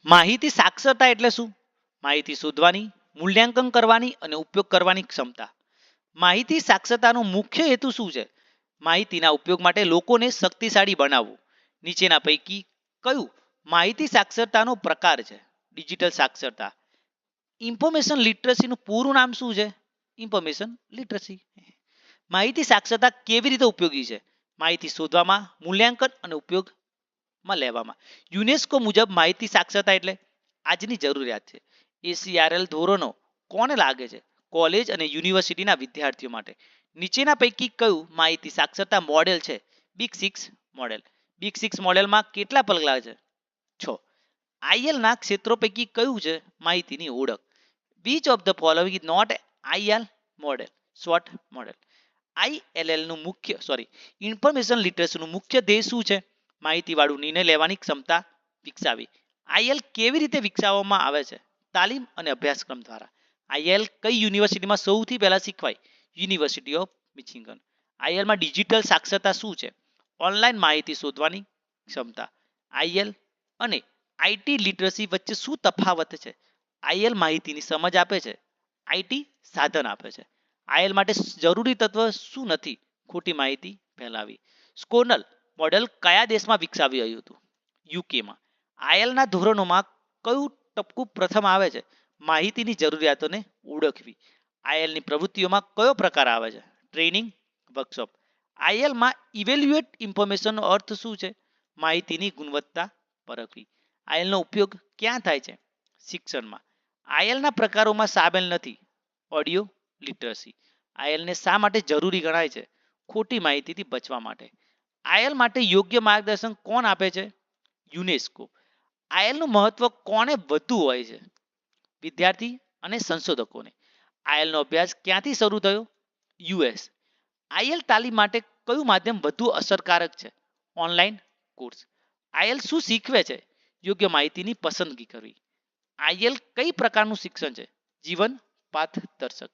માહિતી સાક્ષરતા એટલે શું? માહિતી શોધવાની, મૂલ્યાંકન કરવાની અને ઉપયોગ કરવાની ક્ષમતા. માહિતી સાક્ષરતાનો મુખ્ય હેતુ શું છે? માહિતીના ઉપયોગ માટે લોકોને શક્તિશાળી બનાવવું. નીચેના પૈકી કયું માહિતી સાક્ષરતાનો પ્રકાર છે? ડિજિટલ સાક્ષરતા. ઇન્ફોર્મેશન લિટરસીનું પૂરું નામ શું છે? Information literacy. માહિતી સાક્ષરતા કેવી રીતે ઉપયોગી છે? માહિતી શોધવામાં, મૂલ્યાંકન અને ઉપયોગમાં લેવામાં. યુનેસ્કો મુજબ માહિતી સાક્ષરતા એટલે આજની જરૂરિયાત છે. ACRL ધોરણો કોને લાગે છે? કોલેજ અને યુનિવર્સિટીના વિદ્યાર્થીઓ માટે. નીચેના પૈકી કયું માહિતી સાક્ષરતા મોડેલ છે? Big six model. Big six મોડેલમાં કેટલા પગલાં છે? 6. આઈએલના ક્ષેત્રો પૈકી કયું છે માહિતીની ઓળખ? Which of the following is not IL model? Short model. આઈએલએલનું ઇન્ફોર્મેશન લિટરસીનું મુખ્ય ધ્યેય શું છે? માહિતીવાળું નિર્ણય લેવાની ક્ષમતા વિકસાવી. આઈએલ કેવી રીતે વિકસાવવામાં આવે છે? તાલીમ અને અભ્યાસક્રમ દ્વારા. આઈએલ કઈ યુનિવર્સિટીમાં સૌથી પહેલા શીખવાય? University of Michigan. આઈએલમાં ડિજિટલ સાક્ષરતા શું છે? ઓનલાઈન માહિતી શોધવાની ક્ષમતા. આઈએલ અને આઈટી લિટરસી વચ્ચે શું તફાવત છે? આઈએલ માહિતીની સમજ આપે છે, આઈટી સાધન આપે છે. આઈએલ માટે જરૂરી તત્વ શું નથી? ખોટી માહિતી ફેલાવી. સ્કોનલ મોડેલ કયા દેશમાં વિકસાવ્યું હતું? યુકેમાં. આઈએલના ધોરણોમાં કયું ટપકું પ્રથમ આવે છે? માહિતીની જરૂરિયાતોને ઓળખવી. આઈએલની પ્રવૃત્તિઓમાં કયો પ્રકાર આવે છે? Training, workshop. આઈએલમાં ઇવેલ્યુએટ ઇન્ફોર્મેશનનો અર્થ શું છે? માહિતીની ગુણવત્તા પરખવી. આઈએલનો ઉપયોગ ક્યાં થાય છે? શિક્ષણમાં. આઈએલના પ્રકારોમાં સામેલ નથી. Audio literacy. આઈએલને શા માટે જરૂરી ગણાય છે? ખોટી માહિતીથી બચવા માટે. આઈએલ માટે યોગ્ય માર્ગદર્શન કોણ આપે છે? યુનેસ્કો. આઈએલનું મહત્વ કોને વધુ હોય છે? વિદ્યાર્થી અને સંશોધકોને. આઈએલનો અભ્યાસ ક્યાંથી શરૂ થયો? યુએસ. આઈએલ તાલીમ માટે કયું માધ્યમ વધુ અસરકારક છે? Online course. આઈએલ શું શીખવે છે? યોગ્ય માહિતીની પસંદગી કરવી. આઈએલ કઈ પ્રકારનું શિક્ષણ છે? જીવન પાથદર્શક.